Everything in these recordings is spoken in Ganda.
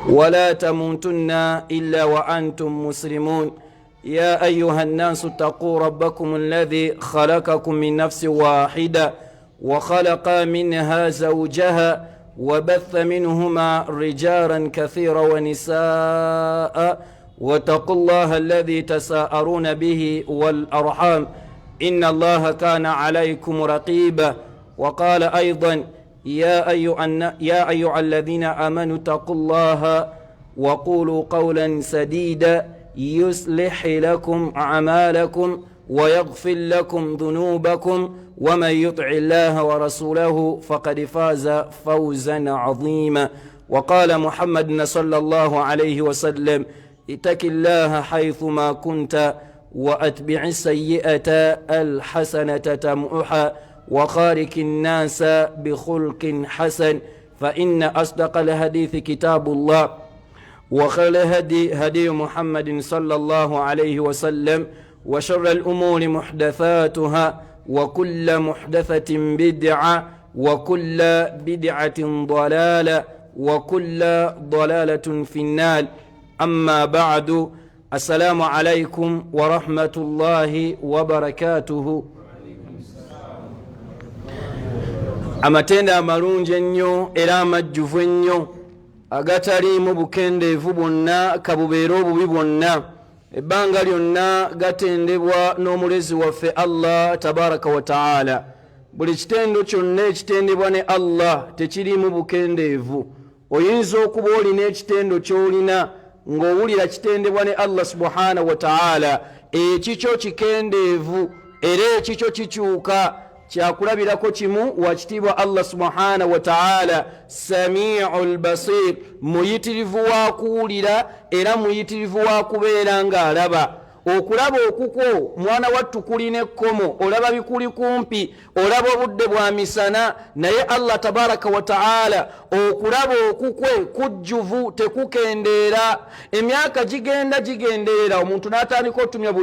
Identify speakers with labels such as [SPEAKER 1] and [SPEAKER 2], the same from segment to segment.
[SPEAKER 1] ولا تموتن إلا وأنتم مسلمون يا أيها الناس اتقوا ربكم الذي خلقكم من نفس واحدة وخلق منها زوجها وبث منهما رجالا كثيرا ونساء واتقوا الله الذي تساءلون به والأرحام إن الله كان عليكم رقيبا وقال أيضا يا أيها الذين آمنوا اتقوا الله وقولوا قولا سديدا يصلح لكم أعمالكم ويغفر لكم ذنوبكم ومن يطع الله ورسوله فقد فاز فوزا عظيما وقال محمد صلى الله عليه وسلم اتق الله حيثما كنت وأتبع السيئة الحسنة تمحها وخالق الناس بخلق حسن فإن أصدق الحديث كتاب الله وخير الهدي هدي محمد صلى الله عليه وسلم وشر الأمور محدثاتها وكل محدثة بدعة وكل بدعة ضلالة وكل ضلالة في النار أما بعد السلام عليكم ورحمة الله وبركاته. Amatenda amalungi ennyo era amajjuvu ennyo agataliimu bukendeevu bwonna kabubeera obubi bwonna ebbanga lyonna gatendebwa n'omulezi waffe Allah tabaraka wa taala. Buli kitendo kyonna ekitendebwa ne Allah tekiriimu bukendeevu. Oyinza okuba olina ekitendo ky'olina ng'owulira kitendebwa ne Allah subhanahu wa taala, ekikyo kikendeevu era ekikyo kikyuka. Kyakulabirako kimu wakitiibwa Allah subhanahu wa ta'ala sami'ul basir, muyitirivu wa kuwulira era muyitirivu wa kubeera ng'alaba. Okulaba okukwo mwana wattu kulina ekkomo, olaba bikuli kumpi, olaba obudde bwa misana, naye Allah tabaraka wa ta'ala okulaba okukwe kujjuvu tekukendeera. Emyaka gigenderera omuntu n'atandika otumya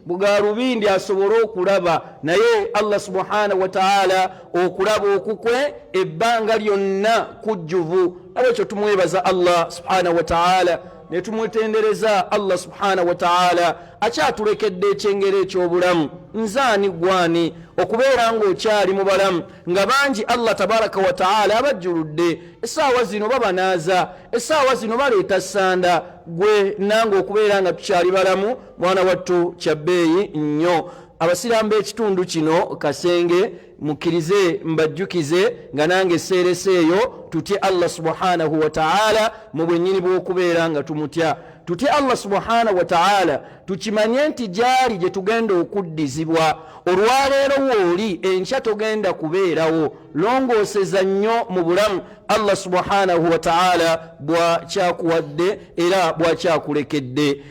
[SPEAKER 1] bugalubindi asobole okulaba, naye Allah subhanahu wa ta'ala okulaba okukwe ebbanga lyonna kujjuvu. Abekyo tumwebaza Allah subhanahu wa ta'ala ne tumwetendereza Allah subhanahu wa ta'ala akyatulekedde ekyengero eky'obulamu. Nzaani gwani okubeera ng'okyali mu balamu nga bangi Allah tabaraka wa ta'ala abajjuludde, essaawa zino babanaaza, essaawa zino baleeta sanda, gwe nange okubeera nga tukyali balamu mwana wattu kyabbeeyi nnyo. Abasiraamu b'ekitundu kino kasenge mukkirize mbajjukize nga nange seereseeyo tutye Allah subhanahu wa ta'ala mu bwennyini bw'okubeera nga tumutya. Tutye Allah subhanahu wa ta'ala tukimanye nti gyali gye tugenda okuddizibwa. Olwaleero wooli enkya togenda kubeerawo. Longooseza nnyo mu bulamu Allah subhanahu wa ta'ala bw'akyakuwadde era bw'akyakulekedde.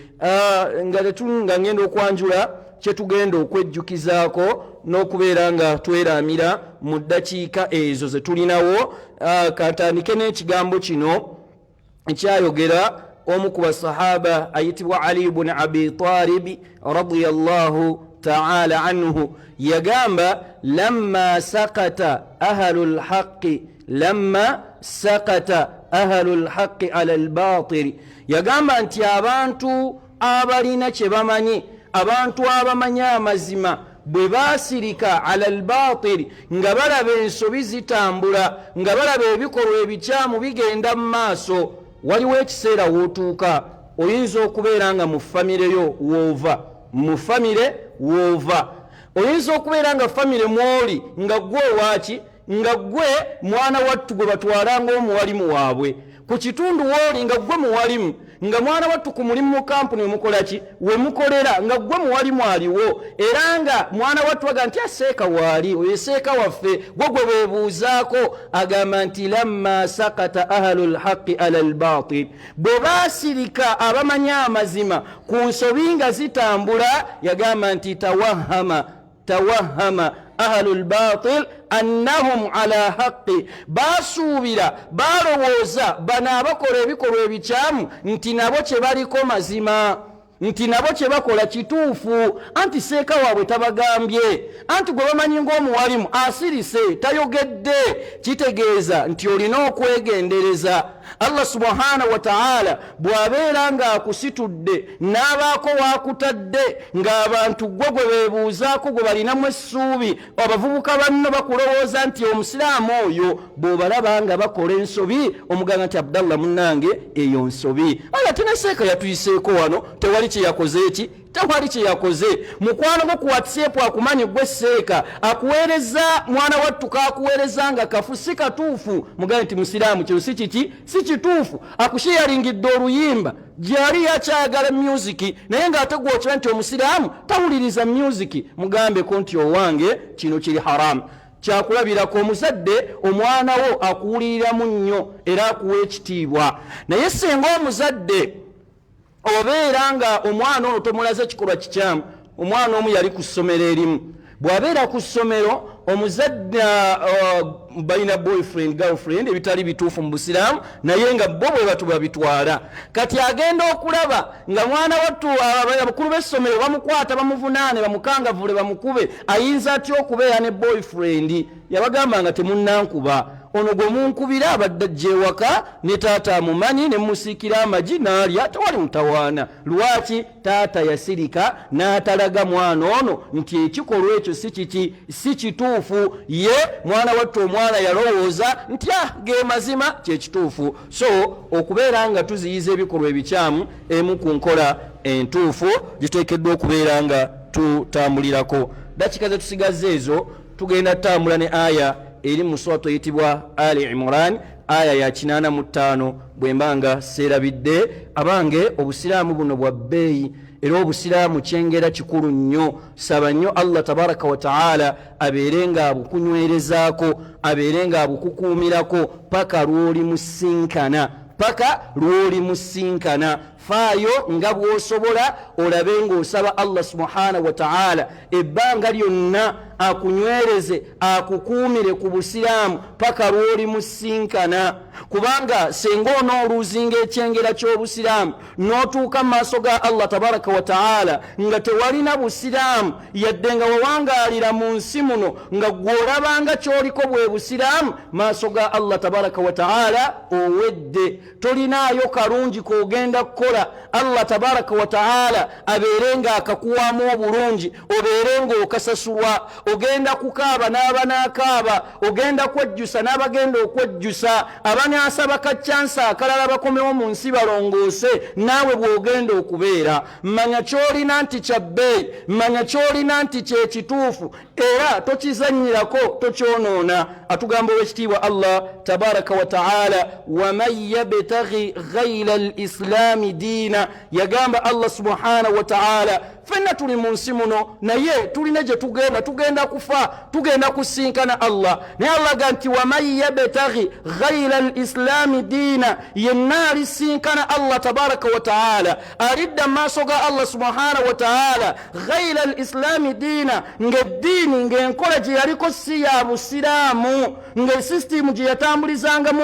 [SPEAKER 1] Nga ngenda okwanjula kyetugenda okwejjukizaako n'okubeera nga tweraamira mu ddakiika ezo ze tulinawo. Katandike n'ekigambo kino ekyayogera omu ku basahaba ayitibwa Ali ibn Abi Talib radiyallahu ta'ala anhu. Yagamba lamma sakata ahlul haqqi ala al-batil. Yagamba nti abantu abalina kye bamanyi, abantu abamanya amazima bwe baasirika ala al-batil, nga balaba ensobi zitambula, nga balaba ebikolwa ebikyamu bigenda mu maaso, waliwo ekiseera wootuuka oyinza okubeera nga mu famire yo woova, oyinza okubeera nga famire mwoli nga gwe waaki, nga gwe mwana wattu gwe batwalanga omuwalimu waabwe. Ku kitundu wooli nga gwe muwalimu, nga mwana wattu ku mulimu mu kampuni omukolaki we mukolera nga gwe muwalimu aliwo, era nga mwana wattu aga nti aseeka waali oyo seeka waffe, gwe beebuuzaako. Agamba nti lamma sakata ahlul haqqi ala al-batil, bwe baasirika abamanya amazima ku nsobi nga zitambula, yagamba nti tawahama ahlul batil annahum ala haqqi, basuubira balowooza bano abakola ebikolwa ebikyamu nti nabo kye baliko mazima, nti nabo kye bakola kituufu, anti seeka waabwe tabagambye, anti gwe bamanyi ng'omuwalimu asirise tayogedde. Kitegeeza nti olina okwegendereza. Allah subhanahu wa ta'ala bw'abeera ng'akusitudde n'abaako waakutadde ng'abantu gwe beebuuzaako gwe balinamu essuubi abavubuka banno bakulowooza nti omusiraamu oyo bw'obalaba nga bakola ensobi omuganga nti Abdallah munnange eyo nsobi. Allah teneseeka yatuyiseeko wano tewali kye yakoze eki tewali kye yakoze. mukwano gwo ku WhatsApp akumanyi gwe seeka akuweereza mwana wattu kaakuweereza nga kafu si katuufu mugambe nti musiraamu kino si kiki si kituufu. akusheyaringidde oluyimba gyali yakyagala musiki naye ng'ate gw'okiba nti omusiraamu tawuliriza musiki mugambeko nti owange kino kiri haramu. kyakulabirako omuzadde omwana wo akuwuliriramu nnyo era akuwa ekitiibwa. naye singa omuzadde obeera nga omwana ono tomulaze ekikolwa kikyamu. omwana omu yali ku ssomero erimu bw'abeera ku ssomero omuzadde balina boyfriend girlfriend ebitali bituufu mu busiraamu naye nga bo bwe batu babitwala. kati agenda okulaba nga mwana wattu abakulu b'essomero bamukwata bamuvunaane bamukangavule bamukube ayinza atya okubeera ne boyfriend. yabagamba nga temunnankuba ono gwe munkubira abadde ajja ewaka ne taata amumanyi ne musiikira amagi n'alya tewali mutawaana. lwaki taata yasirika n'atalaga mwana ono nti ekikolwa ekyo si kiki si kituufu. ye mwana wattu omwana yalowooza nti ge mazima kyekituufu. so okubeera nga tuziyiza ebikolwa ebikyamu emu ku nkola entuufu giteekeddwa okubeera nga tutambulirako. dakika ze tusigaze ezo tugenda tutambula ne aya eri mu suratu eyitibwa Ali Imran aya ya 85 bwembanga serabidde abange obusiraamu buno bwa bbeeyi era obusiraamu kyengera kikulu nnyo. saba nnyo Allah tabaraka wa taala abeerenga abukunywerezaako abeerenga abukukuumirako paka lw'oli musinkana. faayo nga bw'osobola olabe ng'osaba Allah subhanahu wa ta'ala ebbanga lyonna akunywereze akukuumire ku busiraamu paka lw'oli musinkana. kubanga senga onooluuzinga ekyengera ky'obusiraamu n'otuuka mu maaso ga Allah tabaraka wa ta'ala nga tewalina busiraamu yadde nga wawangaalira mu nsi muno nga gw'olabanga ky'oliko bwe busiraamu maaso ga Allah tabaraka wa ta'ala owedde tolinaayo kalungi k'ogenda kukola. Allah tabaraka wa ta'ala abeerenga akakuwamu obulungi obeerenga okasasulwa ogenda kukaaba n'aba n'akaaba ogenda kwejjusa n'abagenda okwejjusa abanaasaba kaccansa akalala bakomewo mu nsi balongoose naawe bw'ogenda okubeera. manya ky'olina nti kya bbeeyi manya ky'olina nti kyekituufu era tokizannyirako tokyonoona. atugamba ow'ekitiibwa Allah tabaraka wa ta'ala waman yabtaghi ghayra al-islaami diina. yagamba Allah subhanahu wa ta'ala fenna tuli mu nsi muno naye tulina gye tugenda kufa tugenda kusinkana Allah. naye Allah ga nti waman yabtaghi ghayra al-islaami diina yenna alisinkana Allah tabaraka wa ta'ala alidda maaso ga Allah subhanahu wa ta'ala ghayra al-islaami diina ng'eddiini ng'enkola gye yaliko si ya busiraamu ng'esisitimu gye yatambulizangamu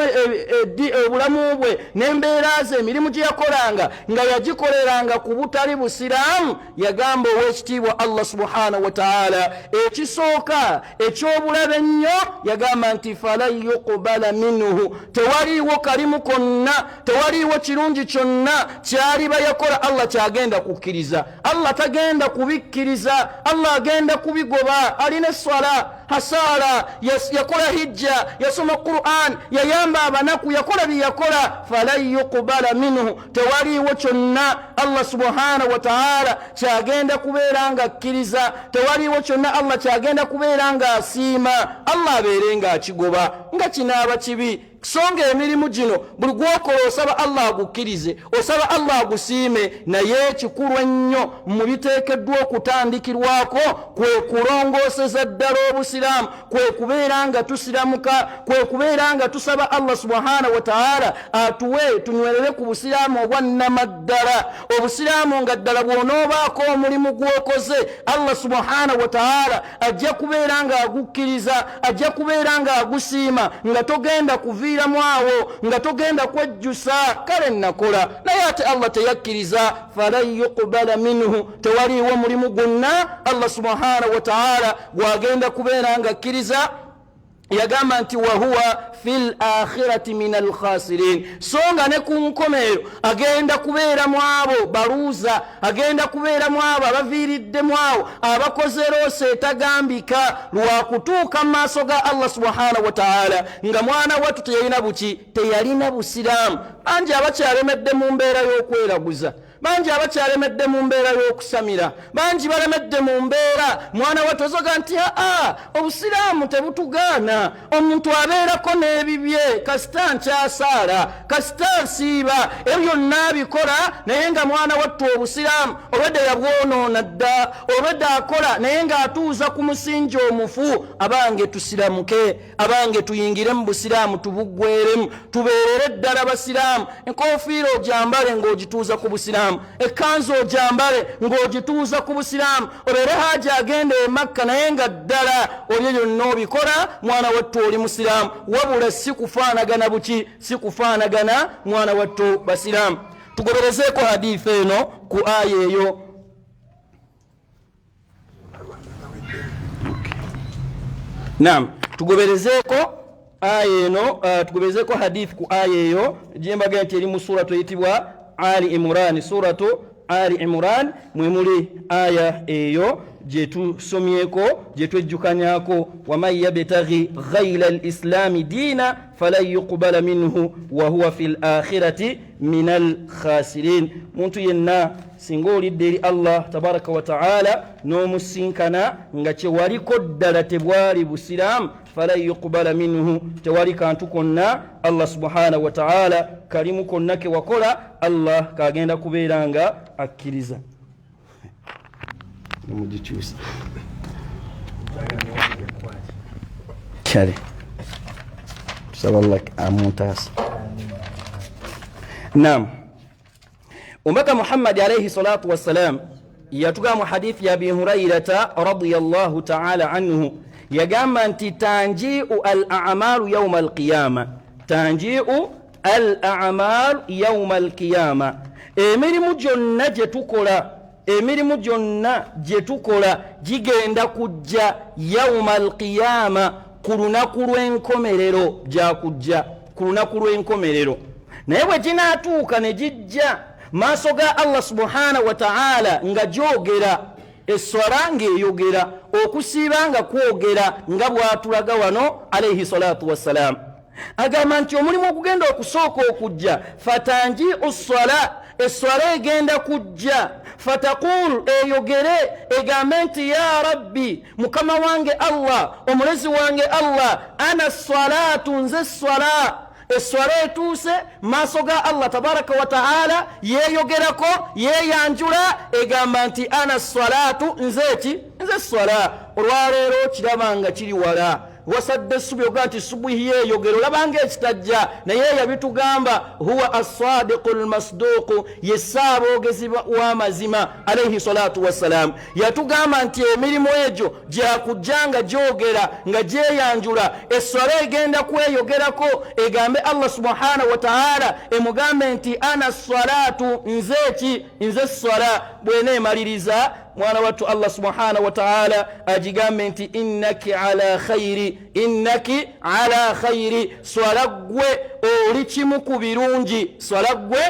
[SPEAKER 1] obulamu bwe n'embeera ze emirimu gye yakolanga nga yagikoleranga ku butali busiraamu. yagamba ow'ekitiibwa Allah subhanahu wa ta'ala ekisooka eky'obulabe ennyo yagamba nti falan yuqbala minhu tewaliiwo kalimu konna tewaliiwo kirungi kyonna kyaliba yakola Allah kyagenda kukkiriza. Allah tagenda kubikkiriza Allah agenda kubigoba. alina esswala hasala yakola hijja yasoma Qur'an yayamba abanaku yakola byeyakola falan yuqbala minhu tewaliiwo kyonna Allah subhanahu wa ta'ala kyagenda kubeera nga akkiriza. tewaliiwo kyonna Allah kyagenda kubeera nga asiima. Allah abeerenga akigoba nga kinaaba kibi. songa emirimu gino buli gwokola osaba Allah agukkirize osaba Allah agusiime. naye kikulu ennyo mu biteekeddwa okutandikirwako kwe kulongooseza ddala obusiraamu kwe kubeera nga tusiramuka kwe kubeera nga tusaba Allah subhanahu wa ta'ala atuwe tunywerere ku busiraamu obwannamaddala. obusiraamu nga ddala bw'onoobaako omulimu gwokoze Allah subhanahu wa ta'ala ajja kubeera nga agukkiriza ajja kubeera nga agusiima nga togenda kuvi awo nga togenda kwejjusa kale nakola naye ate Allah teyakkiriza falan yuqbala minhu tewaliiwo mulimu gwonna Allah subhanahu wa ta'ala gwagenda kubeera nga akkiriza yagamba nti wahuwa fil akhirati min al khasirin, songa ne ku nkomerero agenda kubeera mu abo baluuza, agenda kubeera mu abo abaviiriddemu awo abakoze roose etagambika lwakutuuka mu maaso ga Allah subhanahu wa ta'ala nga mwana wattu teyalina buki, teyalina busiraamu. Bangi abakyalemedde mu mbeera y'okweraguza, bangi abakyalemedde mu mbeera y'okusamira, bangi balemedde mu mbeera mwana wattu ozoga nti obusiraamu tebutugaana, omuntu abeerako n'ebibye, kasita nkyasaala, kasita nsiiba, ebyo byonna abikola naye nga mwana wattu obusiraamu obwedde yabwonoona dda, obwedde akola naye ng'atuuza ku musingi omufu. Abange tusiramuke, abange tuyingire mu busiraamu, tubuggweremu, tubeerere ddala basiraamu. Enkofiira ogyambale ng'ogituuza ku busiraamu, ekkanzu ogyambale ng'ogituuza ku busiraamu, obeere haja agenda e Makka naye nga ddala oli byonna obikola mwana wattu oli musiraamu, wabula si kufaanagana buki, si kufaanagana mwana wattu basiraamu. Tugoberezeeko hadithi eno ku aya eyo. Naam, tugoberezeeko aya eno, tugoberezeeko hadithi ku aya eyo gyembaga nti eri mu suratu eyitibwa Ali Imran, suratu Ali Imran mwemuli aya eyo gyetusomyeko gyetwejjukanyako, waman yabtaghi ghayra al-islami diina falan yuqbala minhu wa huwa fil akhirati min al-khasirin. Muntu yenna singa olidde eri Allah tabaraka wa ta'ala n'omusinkana nga kyewaliko ddala tebwali busiraamu, falan yuqbala minhu, tewali kantu konna Allah subhanahu wa ta'ala kalimu konna ke wakola Allah kagenda kubeera nga akkiriza. Mujichusi kale tusaballak amuntas. Naam, umbaka Muhammad alayhi salatu wassalam yatugamu hadithi ya Abi Hurairata radiyallahu ta'ala anhu yagamba nti tanji'u al-a'malu yawm al-qiyama, tanji'u al-a'malu yawm al-qiyama, emirimu gyonna gye tukola, emirimu gyonna gye tukola gigenda kujja yawma alqiyama, ku lunaku lw'enkomerero, gyakujja ku lunaku lw'enkomerero. Naye bwe ginaatuuka ne gijja maaso ga Allah subhanahu wa ta'ala nga gyogera, esswala ng'eyogera, okusiiba nga kwogera, nga bw'atulaga wano alayhi salatu wassalam. Agamba nti omulimu ogugenda okusooka okujja, fatanji'u ssala, esswala egenda kujja, fatakul eyogere egambe nti ya rabbi, mukama wange Allah, omulezi wange Allah, ana salatu, nze swala. Esswala etuuse maaso ga Allah tabaraka wa ta'ala, yeeyogerako, yeeyanjula, egamba nti ana salatu, nze ki, nze swala. Olwaleero kiraba nga kiri wala, wasadde subi oga nti subuhi yeeyogero labanga ekitajja, naye yabitugamba huwa as-sadiqu al-masduqu, yesaabogezi w'amazima alayhi salatu wassalam. Yatugamba nti emirimu egyo gyakujjanga gyogera nga gyeyanjula, esswala egenda kweyogerako egambe Allah subhanahu wa ta'ala, emugambe nti ana salatu, nze ki, nze swala. Bweneemaliriza mwana wattu Allah subhanahu wa ta'ala agigambe nti innaki ala khairi, innaki ala khairi, swala gwe oli kimu ku birungi, swala gwe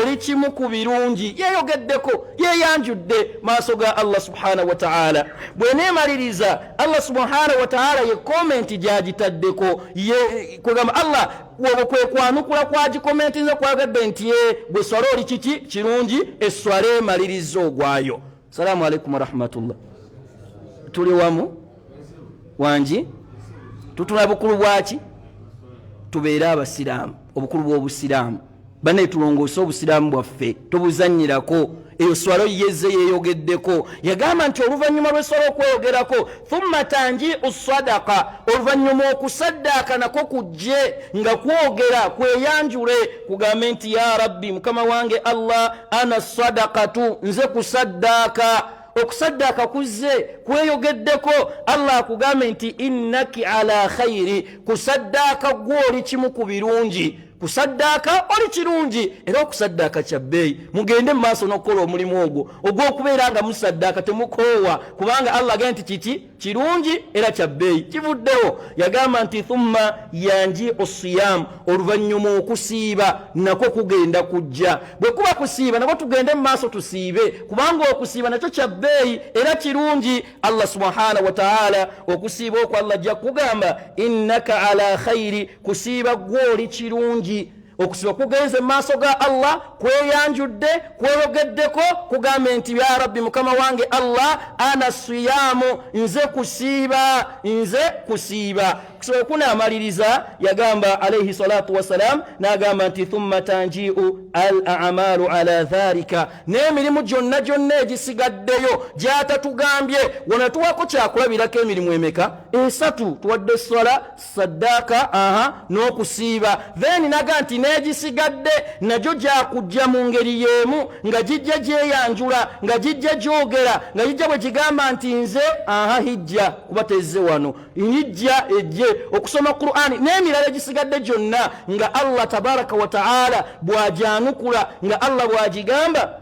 [SPEAKER 1] oli kimu ku birungi. Yeeyogeddeko, yeeyanjudde maaso ga Allah subhanahu wa ta'ala. Bweneemaliriza Allah subhanahu wa ta'ala ye komenti gyagitaddeko, kugamba Allah wobo kwe kwanukula kwagikomenti nze kwagadde nti gwe swala oli kiki kirungi, esswala emaliriza ogwayo. Salamu alaikum wa rahmatullah. Tuli wamu wanji tutula bukulu bwaki, tubeera abasiraamu, obukulu bw'obusiraamu. Bane tulongoosa obusiraamu bwaffe, tubuzannyirako. Eyo swala yeze yeeyogeddeko, yagamba nti oluvannyuma lw'esswala okweyogerako, thumma tanji'u sadaqa, oluvannyuma okusaddaaka nako kujje nga kwogera, kweyanjule, kugambe nti ya rabbi, mukama wange Allah, ana sadaqatu, nze kusaddaaka. Okusaddaaka kuzze kweyogeddeko, Allah akugambe nti innaki ala khairi, kusaddaaka gw'oli kimu ku birungi, kusaddaka oli kirungi era okusaddaka kya bbeeyi. Mugende mu maaso n'okukola omulimu ogwo ogw'okubeera nga musaddaka temukoowa, kubanga Allah agamba nti kiki kirungi era kya bbeeyi. Kivuddewo yagamba nti thumma yanji osiyam, oluvannyuma okusiiba nako kugenda kujja. Bwe kuba kusiiba nako tugende mu maaso tusiibe, kubanga okusiiba nakyo kya bbeeyi era kirungi. Allah subhanahu wa ta'ala okusiiba okwo Allah ajja kugamba innaka ala khairi, kusiiba gw'oli kirungi. Okusiba kugenze maaso ga Allah kweyanjudde kweyogeddeko kugambe nti ya Rabbi mukama wange Allah ana siyamu, nze kusiiba. Kusiba kunaamaliriza yagamba alayhi salatu wassalam n'agamba nti thumma tanji'u al-a'malu ala dhalika, n'emirimu gyonna egisigaddeyo gy'atatugambye. Wano tuwako kyakulabirako emirimu emeka? 3. Tuwadde swala, saddaka, n'okusiiba. Then naga nti n'egisigadde nagyo gyakujja mu ngeri y'emu, nga gijja gyeyanjula, nga gijja gyogera, nga gijja bwe gigamba nti nze hijja, kuba tezze wano, hijja ejje okusoma Qur'ani n'emirala egisigadde gyonna nga Allah tabaraka wa ta'ala bw'agyanukula, nga Allah bw'agigamba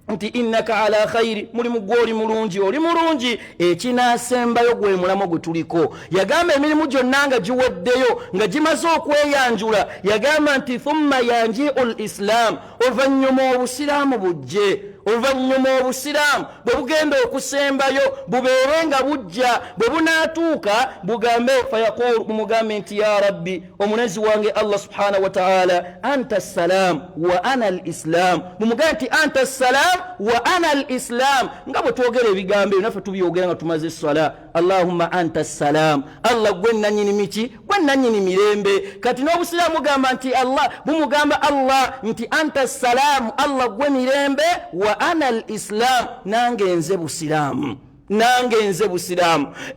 [SPEAKER 1] nti innaka ala khairi, mulimu gw'oli mulungi, oli mulungi. Ekinaasembayo gwe mulamo gwe tuliko. Yagamba emirimu gyonna nga giweddeyo nga gimaze okweyanjula, yagamba nti thumma yanji'ul islam, oluvannyuma obusiraamu bujje. Oluvannyuma obusiraamu bwe bugenda okusembayo bubeere nga bujja, bwe bunaatuuka bugambe fayaqulu, bumugambe nti ya Rabbi omunezi wange Allah subhanahu wa ta'ala anta salam wa ana al-islam, bumugambe nti anta salam wa ana al-islam. Nga bwe twogera ebigambo ebyo naffe tubyogera nga tumaze essala. Allahumma anta salam, Allah gwe nannyini miki, gwe nannyini mirembe. Kati n'obusiraamu gamba nti Allah, bumugamba Allah nti anta salam, Allah gwe mirembe, wa ana al-islam, nange nze busiraamu.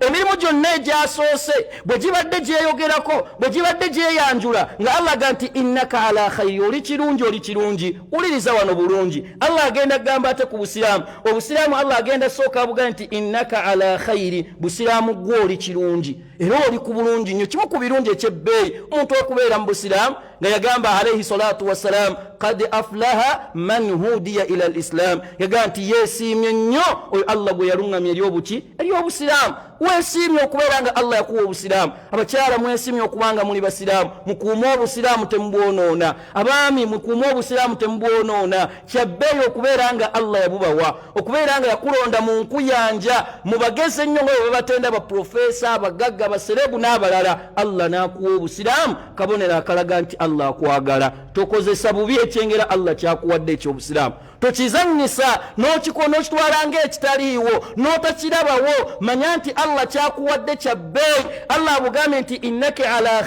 [SPEAKER 1] Emirimu gyonna egyasoose bwe gibadde gyeyogerako, bwe gibadde gyeyanjula, nga Allah agamba nti innaka ala khairi, oli kirungi. Uliriza wano bulungi. Allah agenda gamba ate ku busiraamu. Obusiraamu Allah agenda sooka abuga nti innaka ala khairi, busiraamu gwe oli kirungi era oli ku bulungi nnyo. Kimu ku birungi ekyebbeeyi omuntu okubeera mu busiraamu, nga yagamba alayhi salatu wassalam qad aflaha man hudiya ila al-islam, yagamba nti yeesiimye nnyo oyo Allah gwe yaluŋŋamya ery'obusiraamu. Weesiimye okubeera nga Allah yakuwa obusiraamu. Abakyala mwesiimye okubanga muli basiraamu, mukuume obusiraamu temubwonoona. Abaami mukuume obusiraamu temubwonoona. Kyabbeeyi okubeera nga Allah yabubawa, okubeera nga yakulonda mu nkuyanja, mubageze ennyo nga bwe babatenda baprofesa, abagagga, baserebu n'abalala. Allah n'akuwa obusiraamu, kabonero akalaga nti Allah akwagala. Tokozesa bubi ekyengera Allah kyakuwadde eky'obusiraamu. Tokizannyisa n'okitwala ng'ekitaliiwo n'otakirabawo. Manya nti Allah kyakuwadde kya bbeeyi. Allah abugambe nti innaka ala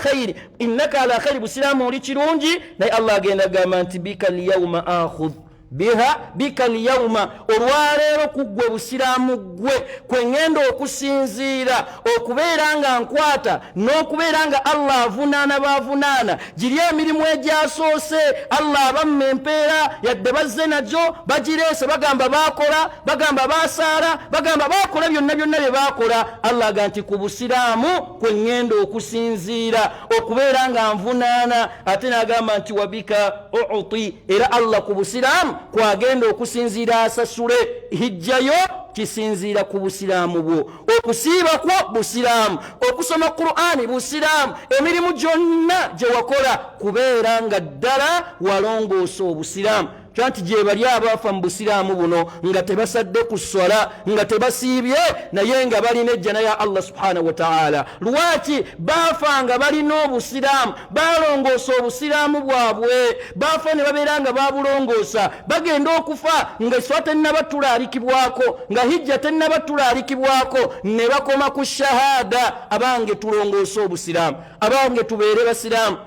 [SPEAKER 1] khairi, busiraamu oli kirungi. Naye Allah agenda gamba nti bika al-yawma akhudh bika al-yawma, olwaleero ku ggwe busiraamu gwe kwe ngenda okusinziira, okubeera nga nkwata n'okubeera nga Allah avunaana bavunaana. Giri emirimu egyasoose Allah abamu empeera yadde bazze nagyo bagireese, bagamba bakola, bagamba basaara, bagamba bakola byonna bye bakola. Allah agamba nti ku busiraamu kwe ngenda okusinziira, okubeera nga nvunaana. Ate n'agamba nti wabika u'ti, era Allah ku busiraamu kwagenda okusinziira asasule. Hijjayo kisinziira ku busiraamu bwo, okusiiba kwo busiraamu, okusoma Qur'ani busiraamu, emirimu gyonna gye wakola kubeera nga ddala walongoosa obusiraamu. Kyanti gye bali abaafa mu busiraamu buno nga tebasadde ku swala, nga tebasiibye, naye nga balina ejjana ya Allah subhanahu wa ta'ala. Lwaki baafa nga balina obusiraamu, balongoosa obusiraamu bwabwe, baafa ne babeera nga babulongoosa, bagenda okufa nga swala tennabatulaalikibwako, nga hijja tennabatulaalikibwako, ne bakoma ku shahada. Abange tulongoosa obusiraamu, abange tubeere basiraamu.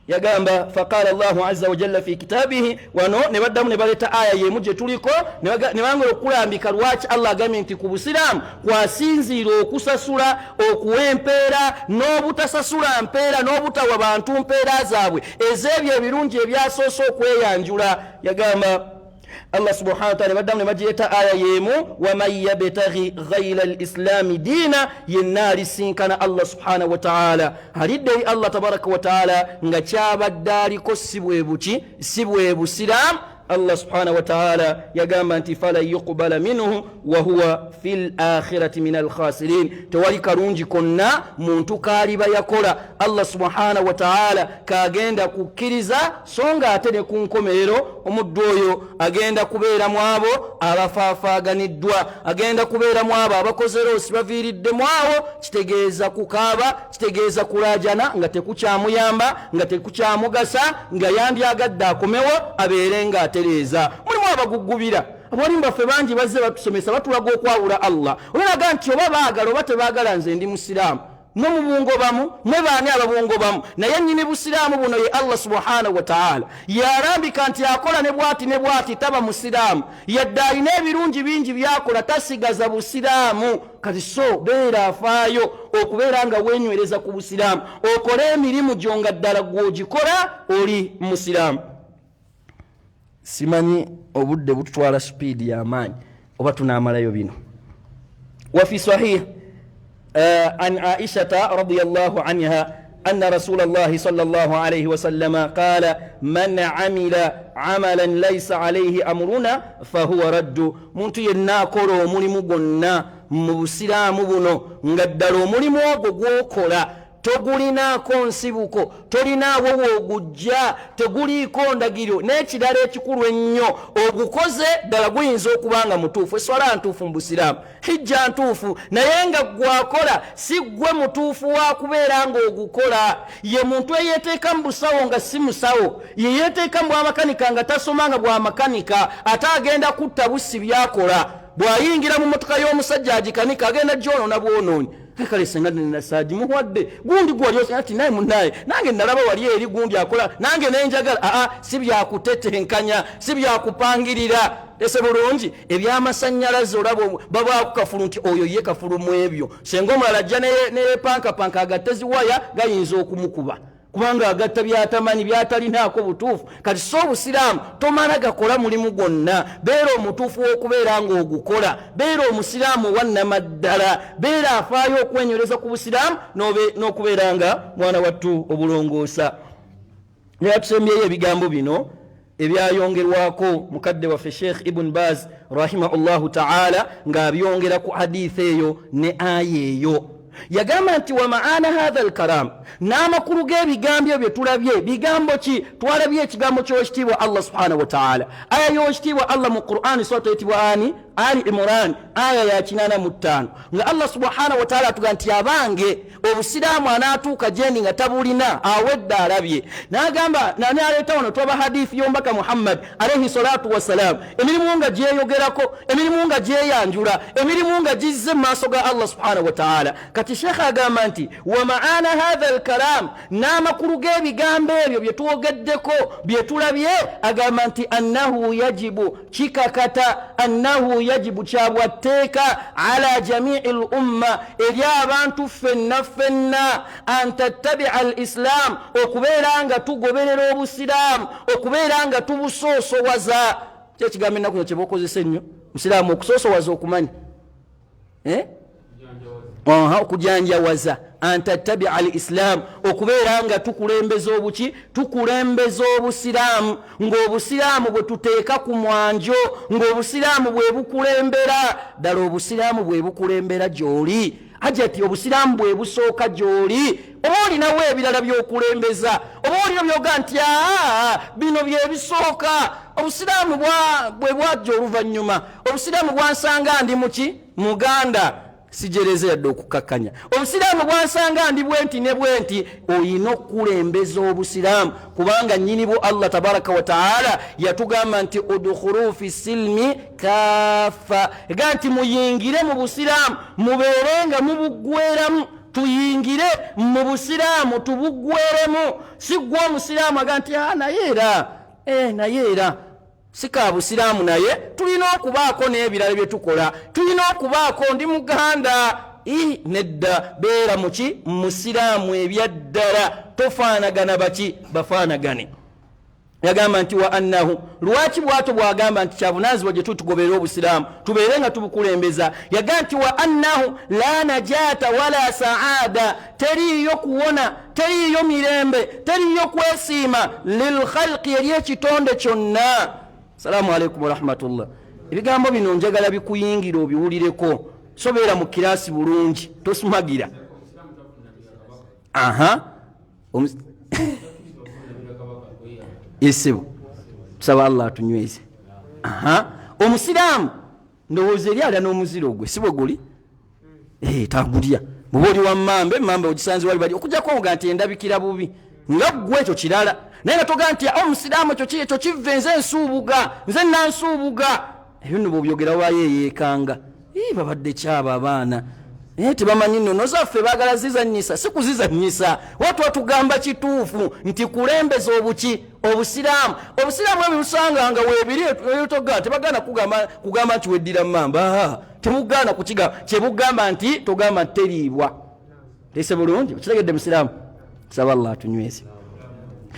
[SPEAKER 1] Yagamba faqala Allahu azza wa jalla fi kitabihi, wano ne baddamu ne baleta aya yemu gye tuliko ne bangala okulambika lwaki Allah agambye nti ku busiraamu kwasinziira okusasula, okuwa empeera n'obutasasula mpeera, n'obutawa bantu mpeera zaabwe ez'ebyo ebirungi ebyasoose okweyanjula. Yagamba Allah subhanahu wa ta'ala badamu majeta aya yemu wa may yabtaghi ghayra al-islam dina yenali sinkana Allah subhanahu wa ta'ala halidde Allah tabaraka wa ta'ala nga kyabadali ko sibwe busilam Allah subhanahu wa ta'ala yagamba nti fala yuqbala minhu wa huwa fil akhirati min al khasirin tewali karungi konna muntu kaliba yakola Allah subhanahu wa ta'ala kagenda kukiriza songa atene kunkomerero omuddu oyo agenda kubeera mwabo abafaafaganiddwa agenda kubeera mwabo abakozerosi baviiridde mwabo kitegeeza kukaaba kitegeeza kulajana nga tekukyamuyamba nga tekukyamugasa nga yandyagadde akomewo abeerenga atereza mulimu abagugubira abali mbaffe bangi bazze batusomesa batulaga okwawula Allah olinaga nti oba baagala oba tebaagala nze ndi musiraamu mwe mubungo bamu mwe baani ababungo bamu naye nnyini busiraamu buno ye Allah subhanahu wa ta'ala yarambika nti akola ne bwati taba musiraamu yadde alina ebirungi bingi byakola tasigaza busiraamu kati so beera afaayo okubeera nga wenywereza ku busiraamu okole emirimu gyonga ddala gwogikola oli musiraamu. Simanyi obudde bututwala speed ya amaanyi oba tunaamalayo bino. Wa fi sahih عن عائشة رضي الله عنها أن رسول الله صلى الله عليه وسلم قال من عمل عملا ليس عليه أمرنا فهو رد muntu yenna akola omulimu gwonna mu busiraamu buno nga ddala omulimu ogwo gwokola togulinaako nsibuko tolinaawo woogujja teguliiko ndagiro n'ekirala ekikulu ennyo ogukoze ddala guyinza okubanga mutuufu eswala ntuufu mu busiraamu hijja ntuufu naye nga gwakola si gwe mutuufu wa kubeera nga ogukola ye muntu eyeeteeka mu busawo nga si musawo ye yeeteeka mu bwamakanika nga tasoma nga bwamakanika ate agenda kutta bussi byakola bw'ayingira mu motoka y'omusajja agikanika agenda gyonoona bwonoonyi kale senga nasaji muwadde gundi gwali ati naye munaye nange nalaba wali eri gundi akola nange nenjagala si byakutetenkanya si byakupangirira ese bulungi ebyamasanyalaze olabo baba kukafulu nti oyo ye kafulu mu ebyo senga omulala ajja ne panka agatezi waya gayinza okumukuba kubanga agatta byatamanyi byatalinaako butuufu kati so obusiraamu tomala gakola mulimu gwonna beera omutuufu w'okubeera nga ogukola beera omusiraamu wannamaddala beera afaayo okwenywereza ku busiraamu n'okubeera nga mwana wattu obulongoosa. naye tusembyeyo ebigambo bino ebyayongerwako mukadde waffe Sheikh Ibn Baz rahimahullahu ta'ala ng'abyongera ku hadithi eyo ne aya eyo yagamba nti wa maana hadha al-kalam n'amakulu g'ebigambo bye tulabye bigambo ki twalabye ekigambo ky'ekitiibwa Allah subhanahu wa ta'ala aya y'ekitiibwa Allah mu Qur'ani suratu eyitibwa Ali Imran aya ya 85 nga Allah subhanahu wa ta'ala atugamba nti abange obusiraamu anaatuuka gyendi nga tabulina awedde alabye n'agamba nani aleeta wano twaba hadithi y'omubaka Muhammad alayhi salatu wassalam emirimu nga gyeyogerako emirimu nga gyeyanjula emirimu nga gizze mu maaso ga Allah subhanahu wa ta'ala kati Sheikh agamba nti wa maana hadha al-kalam n'amakulu g'ebigambo ebyo bye twogeddeko bye tulabye agamba nti annahu yajibu kikakata annahu yajibu kyabwatteeka ala jamii al-umma eri abantu fenna an tattabi'a al-islam okubeera nga tugoberera obusiraamu okubeera nga tubusoosowaza kyekigambo ennaku kino kyebokozesa ennyo musiraamu okusoosowaza okumanyi okujanjawaza an tattabi'a al-islam okubeera nga tukulembeza obuki tukulembeza obusiraamu ng'obusiraamu bwe tuteeka ku mwanjo ng'obusiraamu bwe bukulembera ddala obusiraamu bwe bukulembera gy'oli hajati obusiraamu bwe busooka gy'oli oba olinawo ebirala by'okulembeza oba olina byoga nti bino bye bisooka obusiraamu bwe bwajja oluvannyuma obusiraamu bwansanga ndi muki muganda sijereze yadde okukakkanya obusiraamu bwansanga ndi bwenti ne bwenti olina okukulembeza obusiraamu kubanga nnyinibo Allah tabaraka wa taala yatugamba nti udkhulu fi silmi kaffa ega nti muyingire mu busiraamu mubeerenga mubuggweramu tuyingire mu busiraamu tubuggweremu si gwe omusiraamu aga nti naye era sika busiraamu naye tulina okubaako n'ebirala bye tukola tulina okubaako ndi muganda nedda beera muki musiraamu ebyaddala tofaanagana baki bafaanagane. yagamba nti wa annahu lwaki bwato bwagamba nti kyabunaazibwa gye tutugoberera obusiraamu tubeere nga tubukulembeza yagamba nti wa annahu la najata wala saada teriiyo kuwona teriiyo mirembe teriiyo kwesiima lilkhalqi eri ekitonde kyonna. Salaamu alaikum warahmatullah. Ebigambo bino njagala bikuyingira obiwulireko sobeera mu kiraasi bulungi tosumagira. Yesebo tusaba Allah atunyweze. Omusiraamu ndowooza eri alya n'omuziro gwe si bwe guli tagulya bw'oba oli wammambe emambe ogisanze wali bali okujjako nga nti endabikira bubi nga ggwe ekyo kirala naye nga togaa nti omusiraamu ekyo kive nze nsuubuga nze nansuubuga ebyo nno bw'obyogera waayo eyeekanga babadde kyaba abaana tebamanyi nnono zaffe baagala zizanyisa si kuzizanyisa watu watugamba kituufu nti kulembeza obuki obusiraamu ebyo lusanganga weebiri togaa tebagaana kugamba nti weddira mamba tebugaana kukigamba kyebugamba nti togamba nti teriibwa tese bulungi kitegedde musiraamu saba Allah atunyweze.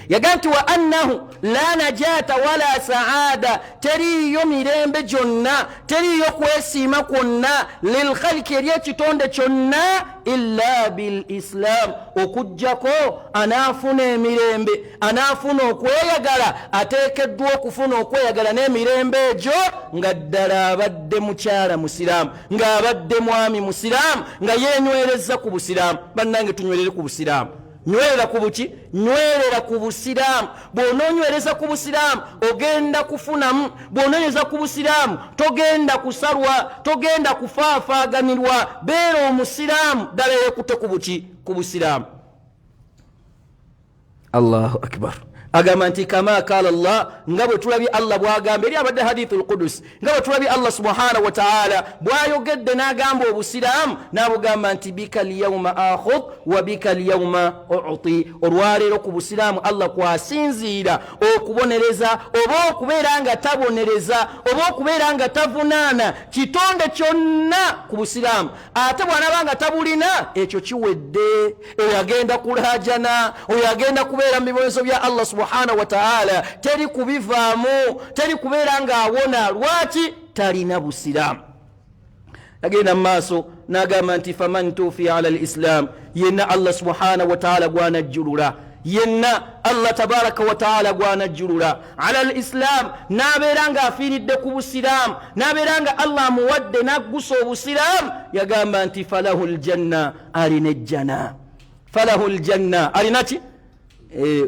[SPEAKER 1] Yagamba nti wa annahu la najata wala saada teriiyo mirembe gyonna teriiyo kwesiima kwonna lilkhalki eri ekitonde kyonna illa bil islam okujjako anaafuna emirembe anaafuna okweyagala ateekeddwa okufuna okweyagala n'emirembe egyo nga ddala abadde mukyala musiraamu ng'abadde mwami musiraamu nga yeenywereza ku busiraamu. Bannange tunywerere ku busiraamu. Nywerera ku buki? Nywerera ku busiraamu. Bw'onoonywereza ku busiraamu ogenda kufunamu. Bw'onoonywereza ku busiraamu togenda kusalwa togenda kufaafaaganirwa. Beera omusiraamu ddala yeekute ku buki? Ku busiraamu. Allahu akbar. Agamba nti kama kala Allah nga bwe tulabye Allah bwagamba eri abadde hadithul qudus nga bwe tulabye Allah subhanahu wa ta'ala bwayogedde n'agamba obusiraamu n'abugamba nti bika liyawma akhud wa bika liyawma u'ti. Olwaleero ku busiraamu Allah kwasinziira okubonereza oba okubeera nga tabonereza oba okubeera nga tavunaana kitonde kyonna ku busiraamu. Ate bw'anaaba nga tabulina ekyo kiwedde. Oyo agenda kulajana oyo agenda kubeera mu bibonezo bya Allah subhanahu wa ta'ala teri kubivaamu teri kubeera ng'awona lwaki talina busiraamu. Agenda mu maaso n'agamba nti faman tufi ala al-islam yenna Allah subhanahu wa ta'ala gwanajjulula yenna Allah tabaraka wa ta'ala gwanajjulula ala al-islam n'abeera ng'afiiridde ku busiraamu n'abeera nga Allah amuwadde n'aggusa obusiraamu yagamba nti falahu aljanna alina ejjana falahu aljanna alina ki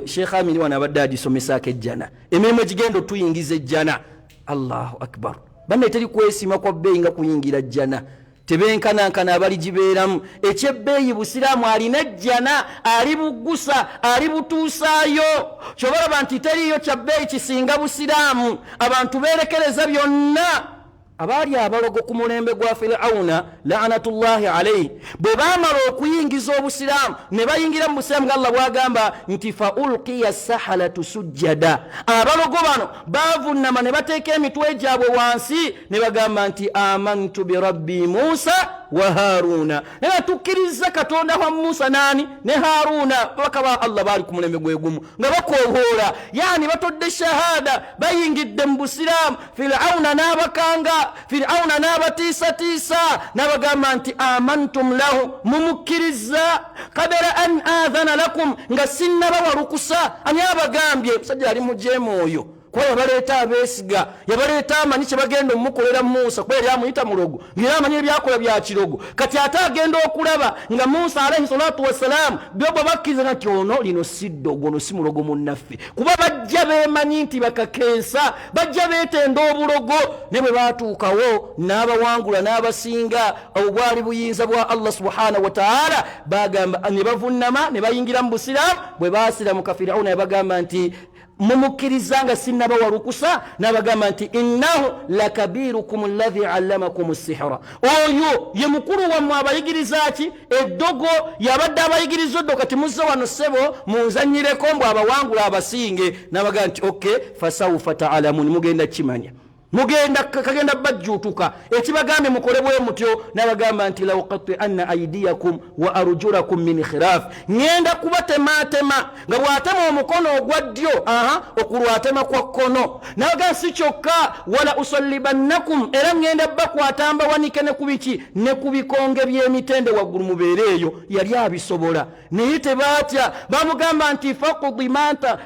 [SPEAKER 1] Sheikh Amini wana abadde agisomesaako ejjana emirimu egigenda otuyingiza ejjana. Allahu akbar. Banne teri kwesiima kwa bbeeyi nga kuyingira jjana tebenkanankana abali gibeeramu ekyebbeeyi busiraamu alina ejjana ali buggusa ali butuusaayo kyobalaba nti teriiyo kyabbeeyi kisinga busiraamu. Abantu beerekereza byonna abaali abalogo ku mulembe gwa Firawuna la'natullahi alayhi bwe baamala okuyingiza obusiraamu ne bayingira mu busiraamu nga Allah bwagamba nti fa ulqiya sahalatu sujjada. Abalogo bano baavunnama ne bateeka emitwe gyabwe wansi ne bagamba nti amantu bi rabbi Musa wa Haruna. Naye tukkiriza Katonda wa Musa nani ne Haruna bakaba Allah baali ku mulembe gwe gumu nga bakohoola yani batodde shahada bayingidde mu busiraamu. Firawuna n'abakanga Firawuna n'abatiisatiisa n'abagamba nti amantum lahu mumukkiriza kabera an adhana lakum nga sinnabawa lukusa. Ani abagambye musajja ali mujeemu oyo kuba yabaleeta abeesiga yabaleeta amanyi kye bagenda omukolera Musa kuba yali amuyita mulogo ng'era amanyi ebyakola bya kirogo kati ate agenda okulaba nga Musa alayhi salatu wassalaamu bwe bakkiriza nti ono lino si ddogo ono si mulogo munnaffe kuba bajja beemanyi nti bakakensa bajja beetenda obulogo. Ne bwe baatuukawo n'abawangula n'abasinga obwali buyinza bwa Allah subhanahu wa ta'ala bagamba ne bavunnama ne bayingira mu busiraamu. Bwe baasiramuka Firawuna ne bagamba nti mumukkiriza nga sinnabawa lukusa n'abagamba nti innahu lakabirukum alladhi allamakum as-sihra. Oyo ye mukulu wammwe abayigiriza ki eddogo yabadde abayigiriza eddogo kati muzze wano ssebo munzanyireko mbw abawangula abasinge. N'abagamba nti okay fasawfa ta'lamun mugenda kimanya mugenda kagenda bajjutuka ekibagambe mukole bwe mutyo nabagamba nti law qat'anna aydiyakum wa arjulakum min khilaf ngenda kubatematema nga bwatema omukono ogwaddyo okulwatema kwa kkono naga si kyokka wala usallibannakum era ngenda bakwatamba wanike ne kubiki ne kubikonge by'emitende waggulu mubeereeyo yali abisobola naye tebatya bamugamba nti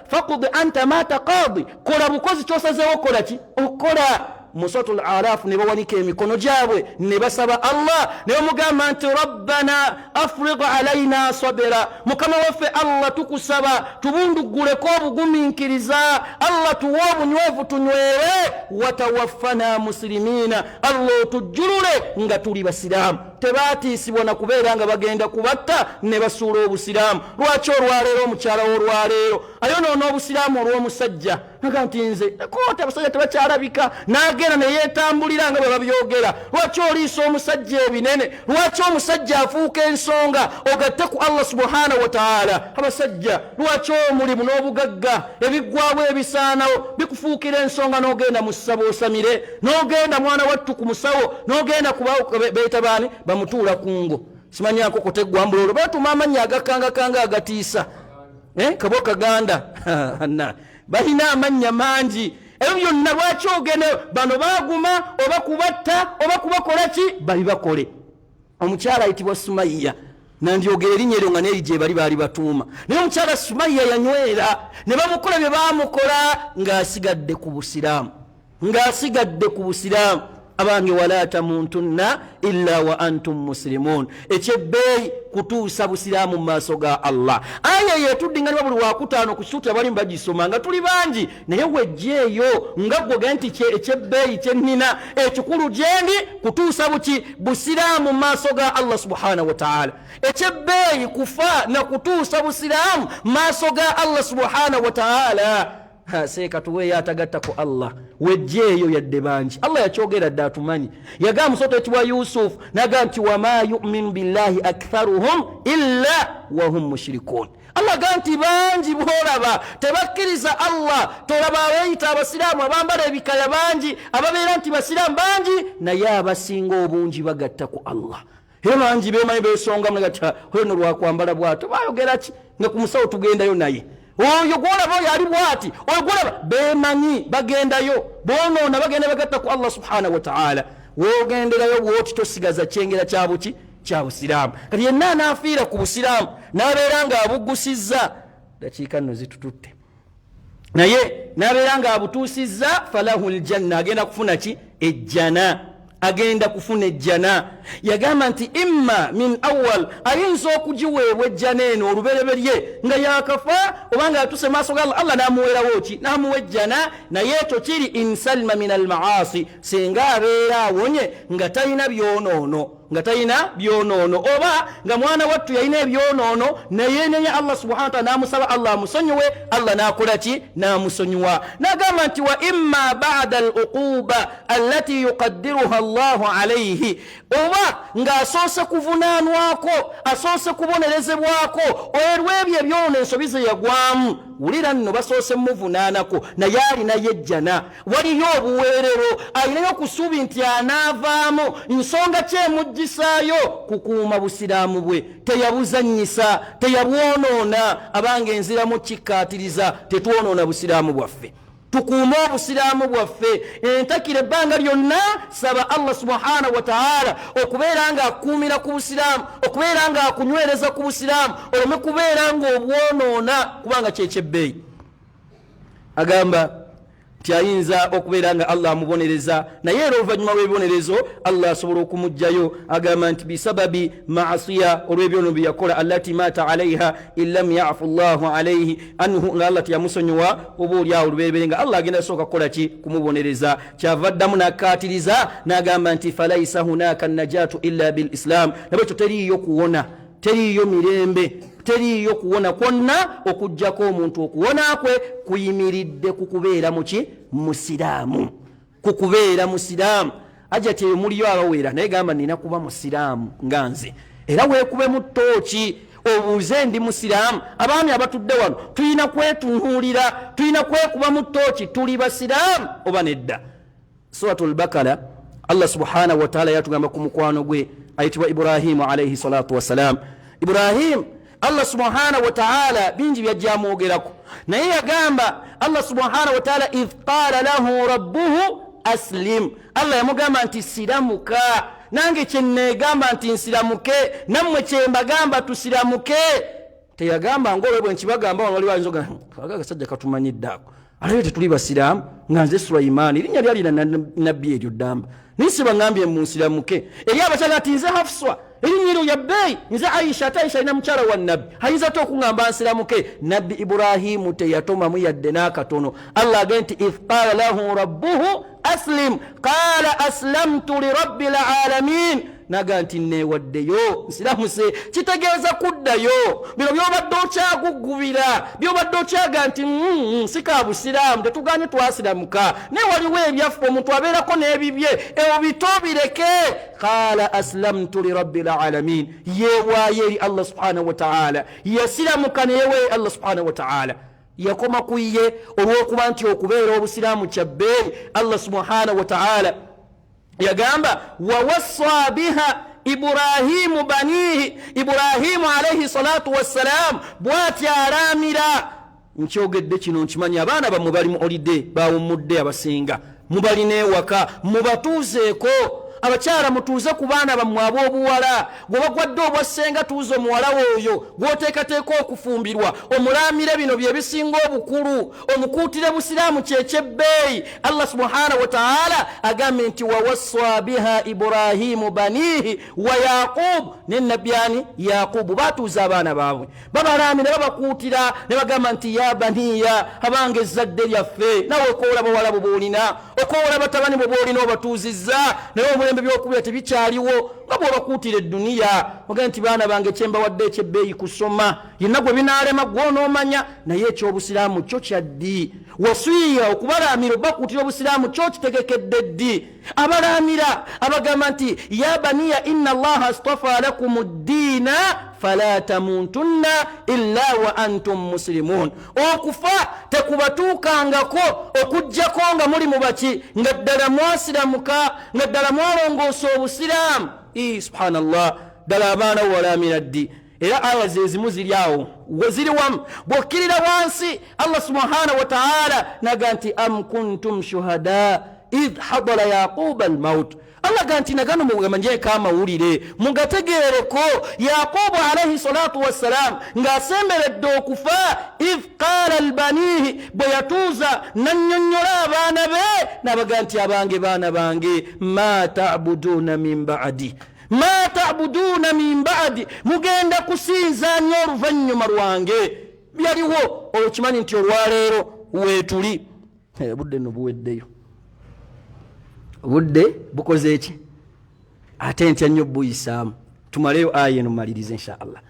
[SPEAKER 1] faqud anta ma taqadi kola bukozi kyosazeewo kola ki okola musatul araf ne bawanika emikono gyabwe ne basaba Allah ne bamugamba nti rabbana afrigh alaina sabira mukama waffe Allah tukusaba tubunduguleko obugumiikiriza Allah tuwe obunywevu tunywewe watawaffana muslimina Allah tujjulule nga tuli basiraamu tebatiisibwa na kubeera nga bagenda kubatta ne basuula obusiraamu lwaki olwaleero omukyala olwaleero ayonoona obusiraamu olw'omusajja naga nti nze koota abasajja tebakyalabika n'agenda ne yeetambulira nga bwe babyogera lwaki oliisa omusajja ebinene lwaki omusajja afuuka ensonga ogatte ku Allah subhanahu wa ta'ala abasajja lwaki omulimu n'obugagga ebiggwawo ebisaanawo bikufuukira ensonga n'ogenda mu ssabo osamire n'ogenda mwana wattu ku musawo n'ogenda kubeeta baani bamutuula kungo simanyako kuteggwambula olwo batuma amannya agakangakanga agatiisa kabo kaganda balina amannya mangi ebyo byonna lwaki ogene bano baguma oba kubatta oba kubakola ki bali bakole omukyala ayitibwa Sumaiya nandyogera erinnya eryo nga neeri gye bali batuuma naye omukyala Sumaiya yanywera ne bamukola bye baamukola ng'asigadde ku busiraamu abange wala tamuntunna illa wa antum muslimun ekyebbeeyi kutuusa busiraamu mu maaso ga Allah aya yetuddinganibwa buli wakutaano ku kisuuti abali bagisoma nga tuli bangi naye wejjeeyo nga gwoga nti ekyebbeeyi kyennina ekikulu gyendi kutuusa buki busiraamu mu maaso ga Allah subhanahu wa ta'ala ekyebbeeyi kufa na kutuusa busiraamu mu maaso ga Allah subhanahu wa ta'ala seeka tuweeyo atagatta ku Allah wejjeeyo yadde bangi Allah yakyogera dda atumanyi yagamba musoto ekibwa Yusuf naga nti wama yu'min billahi aktharuhum illa wahum mushrikun Allah ga nti bangi boolaba tebakkiriza Allah tolaba abeeyita abasiraamu abambala ebikaya bangi ababeera nti basiraamu bangi naye abasinga obungi bagatta ku Allah era bangi beemanyi beesonga munagata ono lwakwambala bwato bayogera ki nga ku musawo tugendayo naye oyo gwolaba oyo ali bwati oyo gwolaba beemanyi bagendayo boonoona bagenda bagatta ku Allah subhanahu wa ta'ala wogenderayo bwoti tosigaza kyengera kyabuki kya busiraamu kati yenna anaafiira ku busiraamu n'abeera nga abugusizza dakiika nno zitututte naye n'abeera nga abutuusizza falahu ljanna agenda kufuna ki ejjana agenda kufuna ejjana yagamba nti imma min awal ayinza okugiweebwa ejjana eno olubereberye nga yakafa obanga yatuse maaso ga Allah n'amuweerawo ki n'amuwa ejjana naye ekyo kiri insalma min almaasi singa abeera awonye nga talina byonoono oba nga mwana wattu yalina ebyonoono nayenenya Allah subhanahu wa ta'ala n'amusaba Allah amusonyiwe Allah n'akola ki n'amusonyiwa n'agamba nti wa imma ba'da al-uquba allati yuqaddiruha Allahu alayhi oba ng'asoose kuvunaanwako asoose kubonerezebwako olw'ebyo ebyona ensobi ze yagwamu wulira nno basoose muvunaanako naye alinayo ejjana waliyo obuweerero alinayo kusuubi nti anaavaamu nsonga kyemuggisaayo kukuuma busiraamu bwe teyabuzannyisa teyabwonoona abanga enziramu kikkaatiriza tetwonoona busiraamu bwaffe tukuume obusiraamu bwaffe entakira ebbanga lyonna saba Allah subhanahu wa ta'ala okubeera nga akuumira ku busiraamu okubeera nga akunywereza ku busiraamu oleme kubeera nga obwonoona kubanga kyekyebbeeyi agamba nti ayinza okubeera nga Allah amubonereza naye era oluvannyuma lw'ebibonerezo Allah asobola okumugjayo agamba nti bisababi maasiya olw'ebyono bye yakola allati maata alaiha illam yafu Allahu alaihi anhu nga Allah teyamusonyiwa oba olyawo oluberebere nga Allah agenda sooka kukola ki kumubonereza kyava addamu n'akkaatiriza n'agamba nti falaisa hunaka najatu illa bil islam nabwekyo teriiyo kuwona teriiyo mirembe teriiyo kuwona kwonna okujjako omuntu okuwona kwe kuyimiridde kukubeera muki musiraamu kukubeera musiraamu ajati eyo muliyo abawera naye gamba nina kuba musiraamu nga nze era weekube mu ttooki obuuze ndi musiraamu abaami abatudde wano tulina kwetunuulira tulina kwekuba mu ttooki tuli basiraamu oba nedda suratul Bakara Allah subhanahu wa ta'ala yatugamba ku mukwano gwe ayitibwa Ibrahim alayhi salatu wassalam. Ibrahim Allah subhanahu wa ta'ala bingi byajjamwogerako, naye yagamba Allah subhanahu wa ta'ala idh qala lahu rabbuhu aslim. Allah yamugamba nti siramuka. Nange kyenegamba nti nsiramuke, nammwe kyembagamba tusiramuke. Teyagamba ngolwe bwe nkibagamba wano waliwo ayinza okuga kasajja katumanyiddaako alabe tetuli basiraamu nga nze Sulaimaani linnya lyali na nabbi eryo ddamba nisi bangambye mu nsiramuke. Eri abakyala ati nze Hafsa erinyiro ya bbeeyi nze Aisha ate Aisha alina mukyala wa nabbi ayinza te okuŋŋamba nsiramuke. Nabbi Ibrahimu teyatomamu yadde n'akatono. Allah agambye nti idh qala lahu rabbuhu aslim qala aslamtu lirabbil alamin. Naga nti newaddeyo nsiramuse, kitegeeza kuddayo. Bino byobadde okyagugubira, byobadde okyaga nti sika busiraamu tetuganye twasiramuka, naye waliwo ebyaffe omuntu abeerako n'ebibye, ebyo bitobireke. Qala aslamtu lirabbil alamin, yeewaayo eri Allah subhanahu wa ta'ala, yasiramuka neyeweeyo Allah subhanahu wa ta'ala. Yakoma ku ye olw'okuba nti okubeera obusiraamu kyabbeeyi. Allah subhanahu wa ta'ala yagamba wawassa biha Ibrahimu banihi. Ibrahimu alayhi salatu wassalam bw'ati alaamira. Nkyogedde kino nkimanyi abaana bammwe bali mu holiday bawummudde, abasinga mubalina ewaka mubatuuzeeko. Abakyala mutuuze ku baana bammwe ab'obuwala, gwe bagwadde obwassenga tuuze omuwala oyo gw'oteekateeka okufumbirwa, omulaamire bino bye bisinga obukulu, omukuutire busiraamu kyekyebbeeyi. Allah subhanahu wa ta'ala agambye nti wawassa biha Ibrahimu banihi wa Yaqub. Ne nabyani Yaqubu batuuza abaana baabwe babalaamira babakuutira ne bagamba nti ya baniya, abange ezzadde lyaffe. Nawe okoola bawala bwe boolina, okoola batabani bwe boolina obatuuzizza, naye byokubira tebikyaliwo nga bw'obakuutira edduniya. Ogenda nti baana bange kyembawadde ekyebbeeyi kusoma, yenna gwe binaalema gw'onoomanya, naye eky'obusiraamu kyo kyaddi. Wasiya okubalaamira obakuutira obusiraamu kyo kitegekedde ddi. Abalaamira abagamba nti ya baniya inna Allaha astafa lakumu ddiina fala tamutunna illa wa antum muslimun. Okufa tekubatuukangako okujjako nga muli mu baki, nga ddala mwasiramuka, nga ddala mwalongoosa obusiraamu. Subhanallah, ddala abaana walaamira ddi. Era aya zezimu ziri awo weziri wamu, bw'okkirira wansi Allah subhanahu wa ta'ala naga nti am kuntum shuhada idh hadara yaquba almaut. Allah ganti nagano mugamanjeka amawulire mugategereko Yaqubu alayhi salatu wassalam ngasemberedde okufa idh qala albanihi, bwe yatuuza nannyonnyola abaana be nabaga nti abange baana bange ma ta'buduna min ba'di, ma ta'buduna min ba'di, mugenda kusinzaanya oluvannyuma lwange. Byaliwo okimanyi nti olwaleero weetuli budde no buweddeyo, budde bukoze eki ate ntya nnyo buyisaamu. Tumaleyo aya eno malirize inshallah.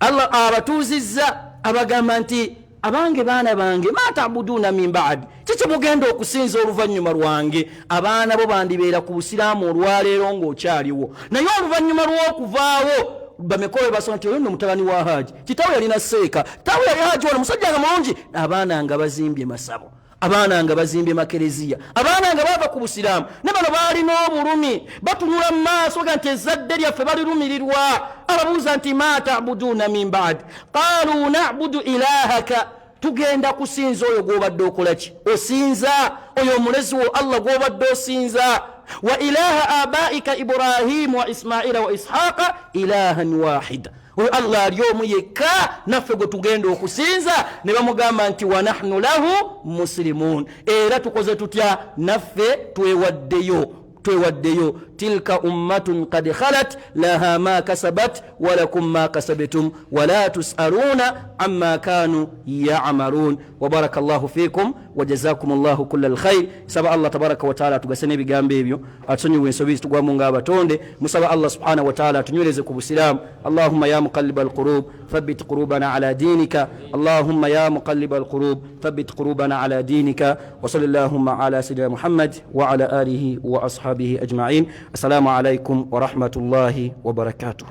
[SPEAKER 1] Allah abatuuzizza abagamba nti abange baana bange ma ta'buduna min ba'di, kiki mugenda okusinza oluvannyuma lwange. Abaana bo bandibeera ku busiraamu olwaleero ng'okyaliwo, naye oluvannyuma lw'okuvaawo bamekole basoma nti oyo nno mutabani wa Haji, kitaawe yalina seeka, kitaawe yali Haji wano musajja nga mulungi. Abaana nga bazimbye masabo, abaana nga bazimbye makereziya, abaana nga bava ku busiraamu, ne bano balina obulumi batunula mu maaso ga nti ezzadde lyaffe balirumirirwa. Ababuuza nti ma ta'buduna min ba'di qaalu na'budu ilahaka, tugenda kusinza oyo gw'obadde okola ki, osinza oyo omulezi wo Allah gw'obadde osinza. Wa ilaha abaika Ibrahimu wa Ismaila wa Ishaqa ilahan wahida, oyo Allah ali omu yekka, naffe gwe tugenda okusinza. Ne bamugamba nti wa nahnu lahu muslimun, era tukoze tutya, naffe twewaddeyo. Tilka ummatun qad khalat laha ma kasabat wa lakum ma kasabtum wa la tusaluna amma kanu ya'malun. Wa barakallahu fikum wa jazakumullahu kullal khair. Saba Allah tabaraka wa taala tugasene bigambo ebyo, atusonyiwe ensobi tugwamu nga abatonde. Musaba Allah subhanahu wa taala atunyweleze ku busiraamu. Allahumma ya muqallibal qulub thabbit qulubana ala dinika. Allahumma ya muqallibal qulub thabbit qulubana ala dinika. Wa sallallahu ala sayyidina Muhammad wa ala alihi wa ashabihi أجمعين. السلام عليكم ورحمة الله وبركاته.